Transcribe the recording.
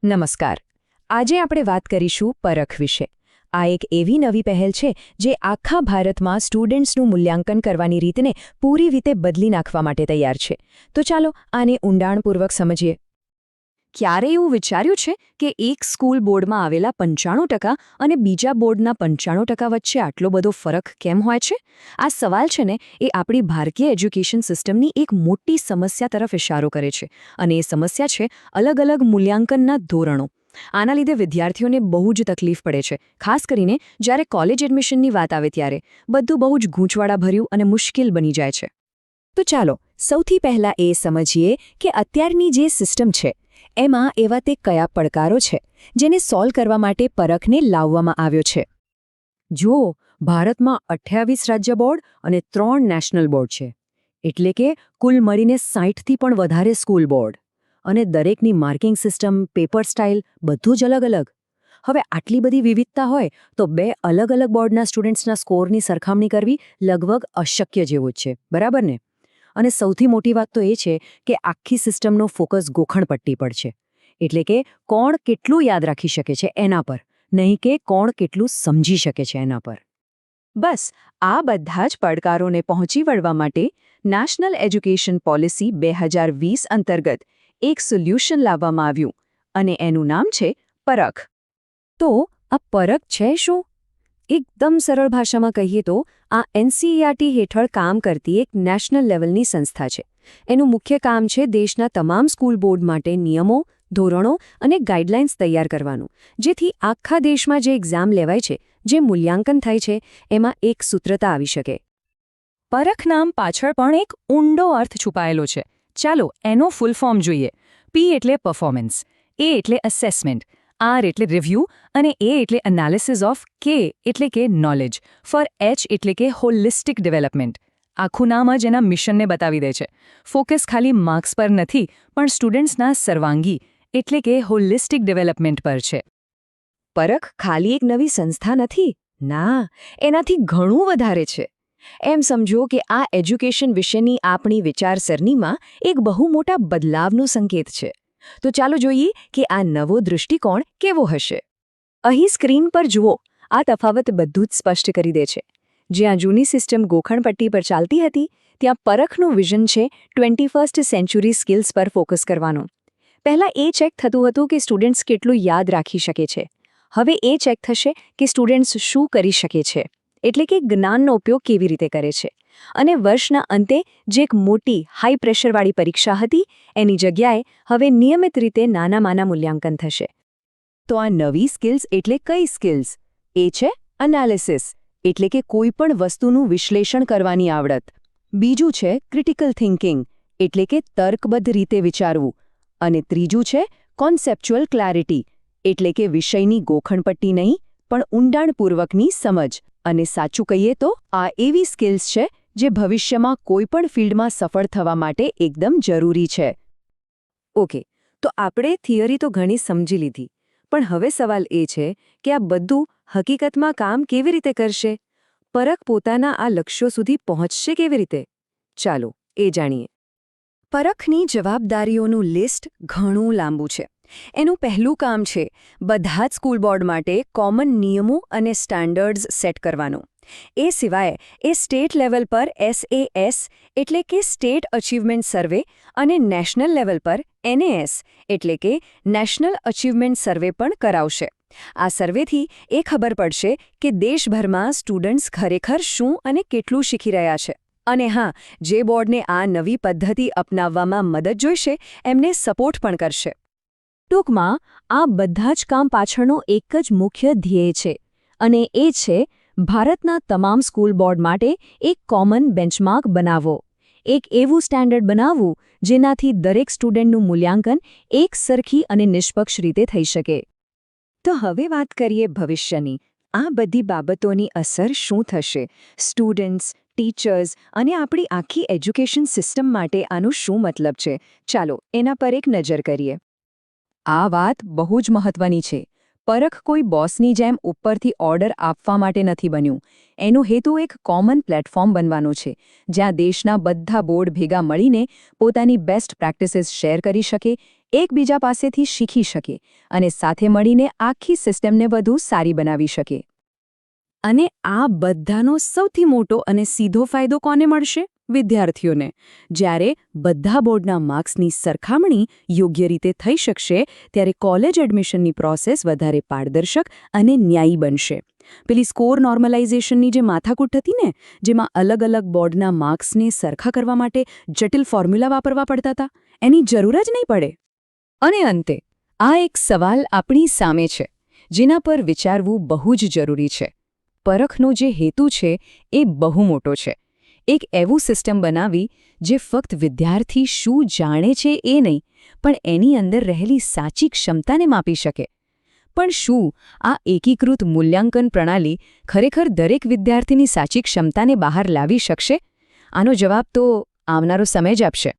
નમસ્કાર. આજે આપણે વાત કરીશું પરખ વિશે. આ એક એવી નવી પહેલ છે જે આખા ભારતમાં સ્ટુડન્ટ્સનું મૂલ્યાંકન કરવાની રીતને પૂરી રીતે બદલી નાખવા માટે તૈયાર છે. તો ચાલો આને ઊંડાણપૂર્વક સમજીએ. ક્યારે એવું વિચાર્યું છે કે એક સ્કૂલ બોર્ડમાં આવેલા 95% અને બીજા બોર્ડના 95% વચ્ચે આટલો બધો ફરક કેમ હોય છે? આ સવાલ છે ને એ આપણી ભારતીય એજ્યુકેશન સિસ્ટમની એક મોટી સમસ્યા તરફ ઇશારો કરે છે. અને એ સમસ્યા છે અલગ અલગ મૂલ્યાંકનના ધોરણો. આના લીધે વિદ્યાર્થીઓને બહુ જ તકલીફ પડે છે, ખાસ કરીને જ્યારે કોલેજ એડમિશનની વાત આવે ત્યારે. બધું બહુ જ ગૂંચવાડાભર્યું અને મુશ્કેલ બની જાય છે. તો ચાલો સૌથી પહેલાં એ સમજીએ કે અત્યારની જે સિસ્ટમ છે એમાં એવા તે કયા પડકારો છે જેને સોલ્વ કરવા માટે પરખને લાવવામાં આવ્યો છે. જુઓ, ભારતમાં 28 રાજ્ય બોર્ડ અને 3 નેશનલ બોર્ડ છે. એટલે કે કુલ મળીને 60થી પણ વધારે સ્કૂલ બોર્ડ. અને દરેકની માર્કિંગ સિસ્ટમ, પેપર સ્ટાઇલ બધું જ અલગ અલગ. હવે આટલી બધી વિવિધતા હોય તો બે અલગ અલગ બોર્ડના સ્ટુડન્ટ્સના સ્કોરની સરખામણી કરવી લગભગ અશક્ય જેવું જ છે, બરાબર ને? અને સૌથી મોટી વાત તો એ છે કે આખી સિસ્ટમનો ફોકસ ગોખણપટ્ટી પર છે. એટલે કે કોણ કેટલું યાદ રાખી શકે છે એના પર, નહીં કે કોણ કેટલું સમજી શકે છે એના પર. બસ આ બધા જ પડકારોને પહોંચી વળવા માટે નેશનલ એજ્યુકેશન પોલિસી 2020 અંતર્ગત એક સોલ્યુશન લાવવામાં આવ્યું અને એનું નામ છે પરખ. તો આ પરખ છે શું? એકદમ સરળ ભાષામાં કહીએ તો આ એનસીઈઆરટી હેઠળ કામ કરતી એક નેશનલ લેવલની સંસ્થા છે. એનું મુખ્ય કામ છે દેશના તમામ સ્કૂલ બોર્ડ માટે નિયમો, ધોરણો અને ગાઈડલાઇન્સ તૈયાર કરવાનું, જેથી આખા દેશમાં જે એક્ઝામ લેવાય છે, જે મૂલ્યાંકન થાય છે, એમાં એક સૂત્રતા આવી શકે. પરખ નામ પાછળ પણ એક ઊંડો અર્થ છુપાયેલો છે. ચાલો એનો ફૂલ ફોર્મ જોઈએ. પી એટલે પરફોર્મન્સ, એ એટલે અસેસમેન્ટ, આર એટલે રિવ્યૂ અને એ એટલે એનાલિસિસ ઓફ, કે એટલે કે નોલેજ, ફોર એચ એટલે કે હોલિસ્ટિક ડેવલપમેન્ટ. આખું નામ જ એના મિશનને બતાવી દે છે. ફોકસ ખાલી માર્ક્સ પર નથી પણ સ્ટુડન્ટ્સના સર્વાંગી એટલે કે હોલિસ્ટિક ડેવલપમેન્ટ પર છે. પરખ ખાલી એક નવી સંસ્થા નથી. ના, એનાથી ઘણું વધારે છે. એમ સમજો કે આ એજ્યુકેશન વિશેની આપણી વિચારસરણીમાં એક બહુ મોટા બદલાવનો સંકેત છે. તો ચાલો જોઈએ કે આ નવો દૃષ્ટિકોણ કેવો હશે. અહીં સ્ક્રીન પર જુઓ, આ તફાવત બધું જ સ્પષ્ટ કરી દે છે. જ્યાં જૂની સિસ્ટમ ગોખણપટ્ટી પર ચાલતી હતી, ત્યાં પરખનું વિઝન છે 21st સેન્ચુરી સ્કિલ્સ પર ફોકસ કરવાનું. પહેલાં એ ચેક થતું હતું કે સ્ટુડન્ટ્સ કેટલું યાદ રાખી શકે છે. હવે એ ચેક થશે કે સ્ટુડન્ટ્સ શું કરી શકે છે, એટલે કે જ્ઞાનનો ઉપયોગ કેવી રીતે કરે છે. અને વર્ષના અંતે જે એક મોટી હાઈ પ્રેશરવાળી પરીક્ષા હતી, એની જગ્યાએ હવે નિયમિત રીતે નાના મૂલ્યાંકન થશે. તો આ નવી સ્કિલ્સ એટલે કઈ સ્કિલ્સ? એ છે એનાલિસિસ, એટલે કે કોઈ પણ વસ્તુનું વિશ્લેષણ કરવાની આવડત. બીજું છે ક્રિટિકલ થિંકિંગ, એટલે કે તર્કબદ્ધ રીતે વિચારવું. અને ત્રીજું છે કોન્સેપ્ચ્યુઅલ ક્લેરિટી, એટલે કે વિષયની ગોખણપટ્ટી નહીં પણ ઊંડાણપૂર્વકની સમજ. અને સાચું કહીએ તો આ એવી સ્કિલ્સ છે જે ભવિષ્યમાં કોઈ પણ ફિલ્ડમાં સફળ થવા માટે એકદમ જરૂરી છે. ઓકે, તો આપણે થિયરી તો ઘણી સમજી લીધી, પણ હવે સવાલ એ છે કે આ બધું હકીકતમાં કામ કેવી રીતે કરશે? પરખ પોતાના આ લક્ષ્યો સુધી પહોંચશે કેવી રીતે? ચાલો એ જાણીએ. પરખની જવાબદારીઓનું લિસ્ટ ઘણું લાંબુ છે. એનું પહેલું કામ છે બધા જ સ્કૂલ બોર્ડ માટે કોમન નિયમો અને સ્ટાન્ડર્ડ્સ સેટ કરવાનું. એ સિવાય એ સ્ટેટ લેવલ પર SAS એટલે કે સ્ટેટ અચીવમેન્ટ સર્વે અને નેશનલ લેવલ પર NAS એટલે કે નેશનલ અચીવમેન્ટ સર્વે પણ કરાવશે. આ સર્વેથી એ ખબર પડશે કે દેશભરમાં સ્ટુડન્ટ્સ ખરેખર શું અને કેટલું શીખી રહ્યા છે. અને હા, જે બોર્ડને આ નવી પદ્ધતિ અપનાવવામાં મદદ જોઈશે એમને સપોર્ટ પણ કરશે. ટૂંકમાં આ બધા જ કામ પાછળનો એક જ મુખ્ય ધ્યેય છે, અને એ છે ભારતના તમામ સ્કૂલ બોર્ડ માટે એક કોમન બેન્ચમાર્ક બનાવવો. એક એવું સ્ટેન્ડર્ડ બનાવવું જેનાથી દરેક સ્ટુડન્ટનું મૂલ્યાંકન એક સરખી અને નિષ્પક્ષ રીતે થઈ શકે. તો હવે વાત કરીએ ભવિષ્યની. આ બધી બાબતોની અસર શું થશે? સ્ટુડન્ટ્સ, ટીચર્સ અને આપણી આખી એજ્યુકેશન સિસ્ટમ માટે આનું શું મતલબ છે? ચાલો એના પર એક નજર કરીએ. આ વાત બહુ જ મહત્વની છે. પરખ કોઈ બોસની જેમ ઉપરથી ઓર્ડર આપવા માટે નથી બન્યું. એનો હેતુ એક કોમન પ્લેટફોર્મ બનવાનો છે, જ્યાં દેશના બધા બોર્ડ ભેગા મળીને પોતાની બેસ્ટ પ્રેક્ટિસીસ શેર કરી શકે, એકબીજા પાસેથી શીખી શકે અને સાથે મળીને આખી સિસ્ટમને વધુ સારી બનાવી શકે. અને આ બધાનો સૌથી મોટો અને સીધો ફાયદો કોને મળશે? વિદ્યાર્થીઓને. જ્યારે બધા બોર્ડના માર્ક્સની સરખામણી યોગ્ય રીતે થઈ શકશે ત્યારે કોલેજ એડમિશનની પ્રોસેસ વધારે પારદર્શક અને ન્યાયી બનશે. પેલી સ્કોર નોર્મલાઇઝેશનની જે માથાકૂટ હતી ને, જેમાં અલગ અલગ બોર્ડના માર્ક્સને સરખા કરવા માટે જટિલ ફોર્મ્યુલા વાપરવા પડતા હતા, એની જરૂર જ નહીં પડે. અને અંતે આ એક સવાલ આપણી સામે છે, જેના પર વિચારવું બહુ જ જરૂરી છે. પરખનો જે હેતુ છે એ બહુ મોટો છે. એક એવું સિસ્ટમ બનાવી જે ફક્ત વિદ્યાર્થી શું જાણે છે એ નહીં, પણ એની અંદર રહેલી સાચી ક્ષમતાને માપી શકે. પણ શું આ એકીકૃત મૂલ્યાંકન પ્રણાલી ખરેખર દરેક વિદ્યાર્થીની સાચી ક્ષમતાને બહાર લાવી શકશે? આનો જવાબ તો આવનારો સમય જ આપશે.